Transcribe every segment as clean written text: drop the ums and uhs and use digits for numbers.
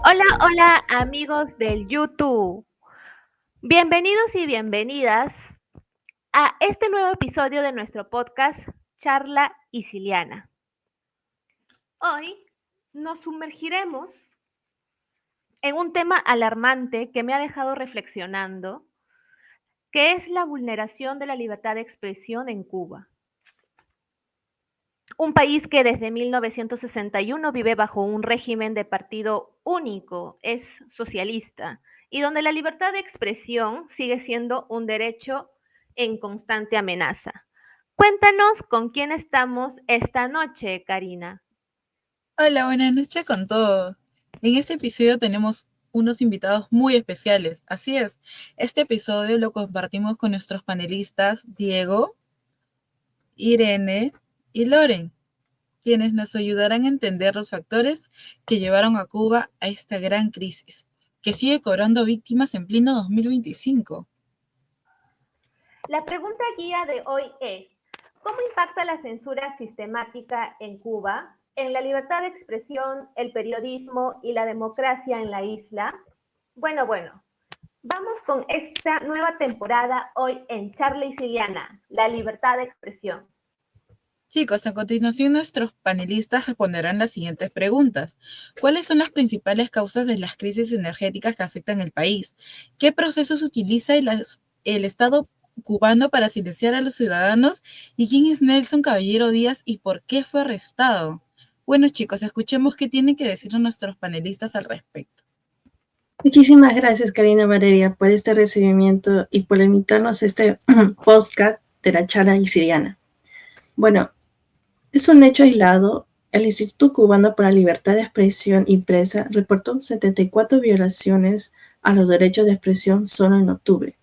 Hola, hola amigos del YouTube. Bienvenidos y bienvenidas a este nuevo episodio de nuestro podcast Charla Isiliana. Hoy nos sumergiremos en un tema alarmante que me ha dejado reflexionando, que es la vulneración de la libertad de expresión en Cuba. Un país que desde 1961 vive bajo un régimen de partido único, es socialista, y donde la libertad de expresión sigue siendo un derecho en constante amenaza. Cuéntanos con quién estamos esta noche, Karina. Hola, buenas noches con todos. En este episodio tenemos unos invitados muy especiales. Así es, este episodio lo compartimos con nuestros panelistas Diego, Irene y Loren, quienes nos ayudarán a entender los factores que llevaron a Cuba a esta gran crisis, que sigue cobrando víctimas en pleno 2025. La pregunta guía de hoy es, ¿cómo impacta la censura sistemática en Cuba en la libertad de expresión, el periodismo y la democracia en la isla? Bueno, vamos con esta nueva temporada hoy en Charla Isiliana, la libertad de expresión. Chicos, a continuación nuestros panelistas responderán las siguientes preguntas. ¿Cuáles son las principales causas de las crisis energéticas que afectan el país? ¿Qué procesos utiliza el Estado cubano para silenciar a los ciudadanos? ¿Y quién es Nelson Caballero Díaz y por qué fue arrestado? Bueno, chicos, escuchemos qué tienen que decir nuestros panelistas al respecto. Muchísimas gracias, Karina Valeria, por este recibimiento y por invitarnos a este podcast de la charla siriana. Bueno, es un hecho aislado. El Instituto Cubano para la Libertad de Expresión Impresa reportó 74 violaciones a los derechos de expresión solo en octubre.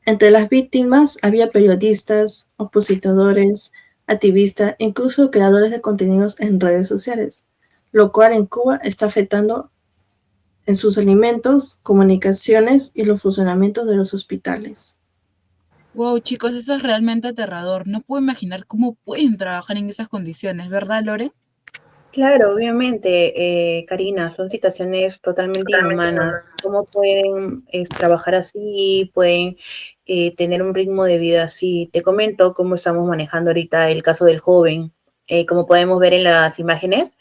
Entre las víctimas había periodistas, opositores, activistas e incluso creadores de contenidos en redes sociales, lo cual en Cuba está afectando en sus alimentos, comunicaciones y los funcionamientos de los hospitales. Wow, chicos, eso es realmente aterrador. No puedo imaginar cómo pueden trabajar en esas condiciones, ¿verdad, Lore? Claro, obviamente, Karina, son situaciones totalmente inhumanas. ¿Cómo pueden trabajar así? ¿Pueden tener un ritmo de vida así? Te comento cómo estamos manejando ahorita el caso del joven. Como podemos ver en las imágenes,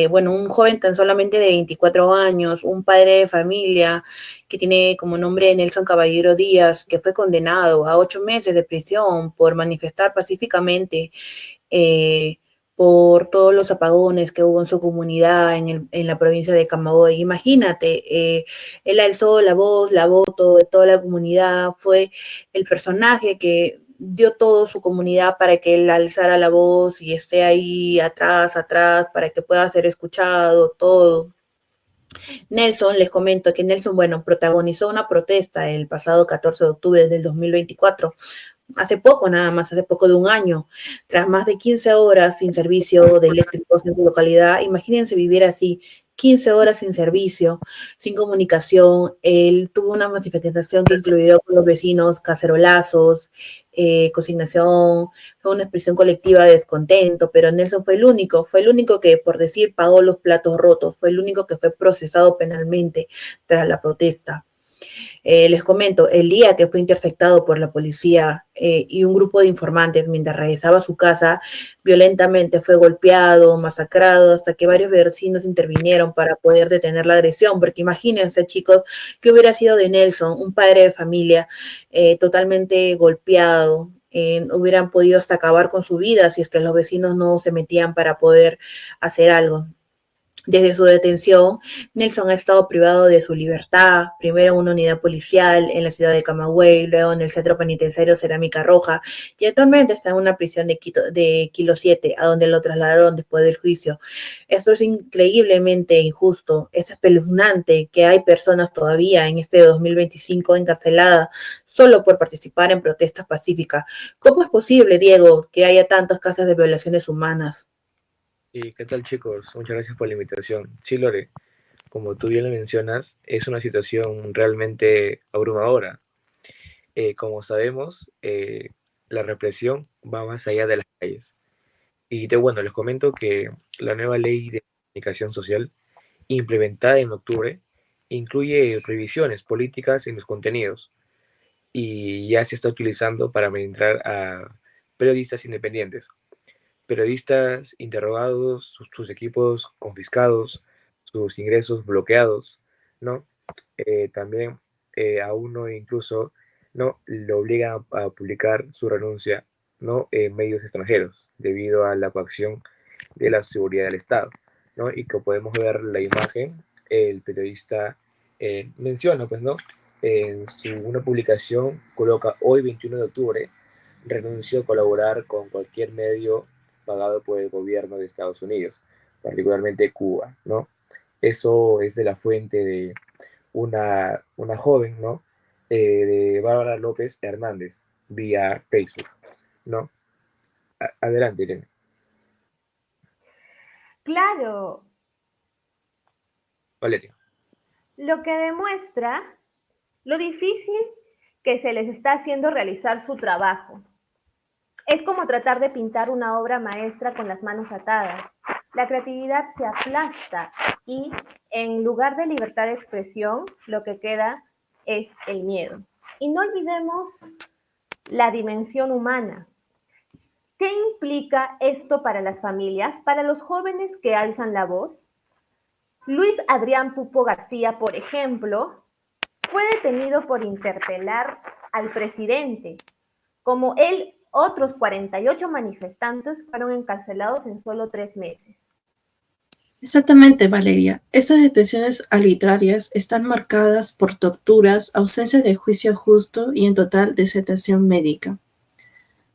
bueno, un joven tan solamente de 24 años, un padre de familia que tiene como nombre Nelson Caballero Díaz, que fue condenado a 8 meses de prisión por manifestar pacíficamente. eh, por todos los apagones que hubo en su comunidad en la provincia de Camagüey. Imagínate, él alzó la voz de toda la comunidad, fue el personaje que dio todo su comunidad para que él alzara la voz y esté ahí atrás, para que pueda ser escuchado, todo. Nelson, les comento que Nelson, bueno, protagonizó una protesta el pasado 14 de octubre del 2024, hace poco nada más, hace poco de un año, tras más de 15 horas sin servicio de eléctricos en su localidad. Imagínense vivir así, 15 horas sin servicio, sin comunicación. Él tuvo una manifestación que incluyó con los vecinos cacerolazos, consignación, fue una expresión colectiva de descontento, pero Nelson fue el único que, por decir, pagó los platos rotos, fue el único que fue procesado penalmente tras la protesta. Les comento, el día que fue interceptado por la policía y un grupo de informantes mientras regresaba a su casa, violentamente fue golpeado, masacrado, hasta que varios vecinos intervinieron para poder detener la agresión, porque imagínense, chicos, que hubiera sido de Nelson, un padre de familia totalmente golpeado. Hubieran podido hasta acabar con su vida si es que los vecinos no se metían para poder hacer algo. Desde su detención, Nelson ha estado privado de su libertad, primero en una unidad policial en la ciudad de Camagüey, luego en el centro penitenciario Cerámica Roja, y actualmente está en una prisión de Kilo 7, a donde lo trasladaron después del juicio. Esto es increíblemente injusto, es espeluznante que hay personas todavía en este 2025 encarceladas solo por participar en protestas pacíficas. ¿Cómo es posible, Diego, que haya tantos casos de violaciones humanas? ¿Y qué tal, chicos? Muchas gracias por la invitación. Sí, Lore, como tú bien lo mencionas, es una situación realmente abrumadora. Como sabemos, la represión va más allá de las calles. Bueno, les comento que la nueva ley de comunicación social implementada en octubre, incluye prohibiciones políticas en los contenidos y ya se está utilizando para administrar a periodistas independientes, periodistas interrogados, sus equipos confiscados, sus ingresos bloqueados, ¿no? También a uno incluso, ¿no? Le obligan a publicar su renuncia, ¿no? En medios extranjeros debido a la coacción de la seguridad del Estado, ¿no? Y que podemos ver la imagen, el periodista menciona, pues, ¿no? Una publicación coloca hoy 21 de octubre, renunció a colaborar con cualquier medio pagado por el gobierno de Estados Unidos, particularmente Cuba, ¿no? Eso es de la fuente de una joven, ¿no? De Bárbara López Hernández, vía Facebook, ¿no? Adelante, Irene. Claro, Valeria. lo que demuestra lo difícil que se les está haciendo realizar su trabajo. Es como tratar de pintar una obra maestra con las manos atadas. La creatividad se aplasta y en lugar de libertad de expresión, lo que queda es el miedo. Y no olvidemos la dimensión humana. ¿Qué implica esto para las familias, para los jóvenes que alzan la voz? Luis Adrián Pupo García, por ejemplo, fue detenido por interpelar al presidente. Como él, otros 48 manifestantes fueron encarcelados en solo 3 meses. Exactamente, Valeria. Estas detenciones arbitrarias están marcadas por torturas, ausencia de juicio justo y en total desertación médica.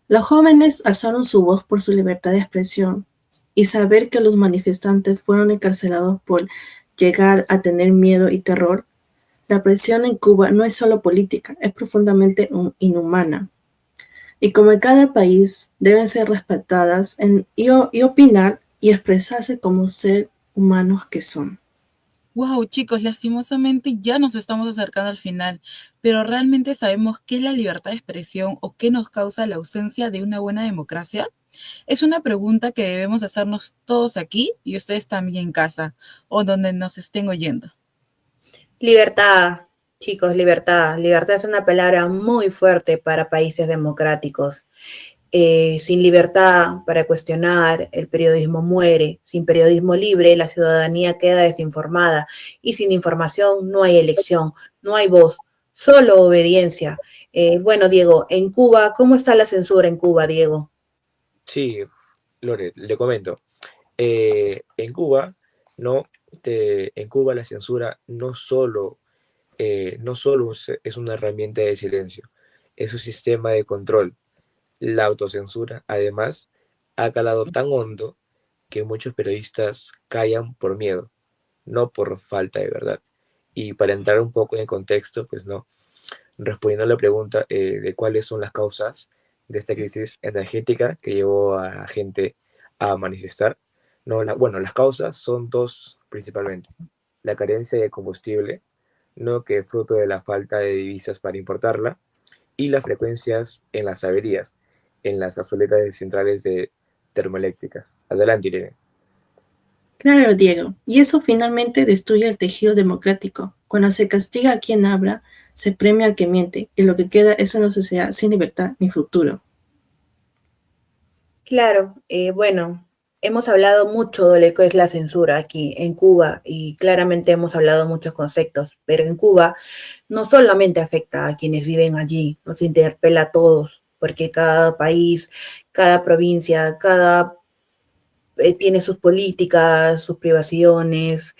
Los jóvenes alzaron su voz por su libertad de expresión y saber que los manifestantes fueron encarcelados por llegar a tener miedo y terror. La presión en Cuba no es solo política, es profundamente inhumana. Y como en cada país deben ser respetadas y opinar y expresarse como ser humanos que son. Wow, chicos, lastimosamente ya nos estamos acercando al final, pero ¿realmente sabemos qué es la libertad de expresión o qué nos causa la ausencia de una buena democracia? Es una pregunta que debemos hacernos todos aquí y ustedes también en casa o donde nos estén oyendo. Libertad, chicos, libertad. Libertad es una palabra muy fuerte para países democráticos. Sin libertad para cuestionar, el periodismo muere. Sin periodismo libre, la ciudadanía queda desinformada. Y sin información no hay elección, no hay voz, solo obediencia. Bueno, Diego, en Cuba, ¿cómo está la censura en Cuba, Diego? Sí, Lore, le comento. En Cuba, ¿no? En Cuba la censura no solo es una herramienta de silencio, es un sistema de control. La autocensura, además, ha calado tan hondo que muchos periodistas callan por miedo, no por falta de verdad. Y para entrar un poco en contexto, pues no, respondiendo a la pregunta de cuáles son las causas de esta crisis energética que llevó a la gente a manifestar, no, bueno, las causas son dos principalmente. La carencia de combustible, ¿no? Que es fruto de la falta de divisas para importarla, y las frecuencias en las averías, en las obsoletas de centrales de termoeléctricas. Adelante, Irene. Claro, Diego. Y eso finalmente destruye el tejido democrático. Cuando se castiga a quien habla, se premia al que miente, y lo que queda es una sociedad sin libertad ni futuro. Claro, bueno, hemos hablado mucho de lo que es la censura aquí en Cuba y claramente hemos hablado muchos conceptos, pero en Cuba no solamente afecta a quienes viven allí, nos interpela a todos, porque cada país, cada provincia, cada tiene sus políticas, sus privaciones,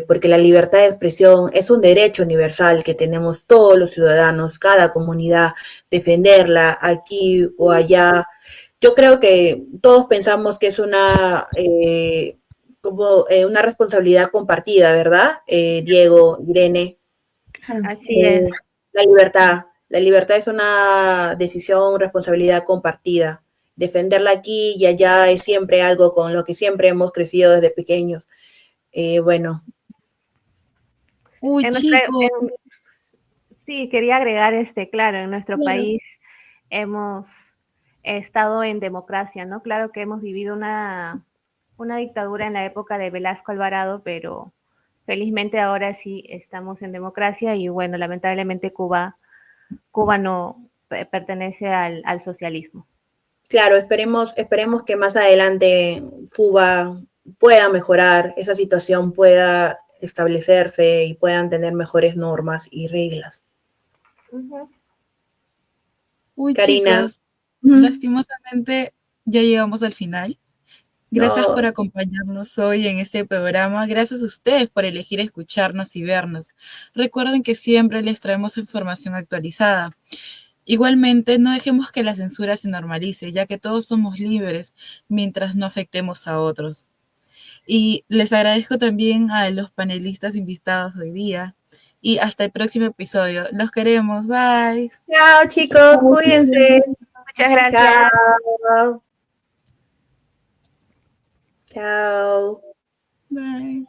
porque la libertad de expresión es un derecho universal que tenemos todos los ciudadanos, cada comunidad, defenderla aquí o allá. Yo creo que todos pensamos que es una responsabilidad compartida, ¿verdad? Diego, Irene. Claro. Así es. La libertad es una decisión, responsabilidad compartida. Defenderla aquí y allá es siempre algo con lo que siempre hemos crecido desde pequeños. Bueno. Uy, chicos. Sí, quería agregar claro, en nuestro Claro. país hemos estado en democracia, ¿no? Claro que hemos vivido una una dictadura en la época de Velasco Alvarado, pero felizmente ahora sí estamos en democracia y bueno, lamentablemente Cuba no pertenece al socialismo. Claro, esperemos que más adelante Cuba pueda mejorar, esa situación pueda establecerse y puedan tener mejores normas y reglas. Uy, Karina. chicos, lastimosamente ya llegamos al final. Gracias No. por acompañarnos hoy en este programa. Gracias a ustedes por elegir escucharnos y vernos. Recuerden que siempre les traemos información actualizada. Igualmente, no dejemos que la censura se normalice, ya que todos somos libres mientras no afectemos a otros. Y les agradezco también a los panelistas invitados hoy día. Y hasta el próximo episodio. Los queremos. Bye. Chao, chicos. Cuídense. Muchas gracias. Chao. Chao. Bye.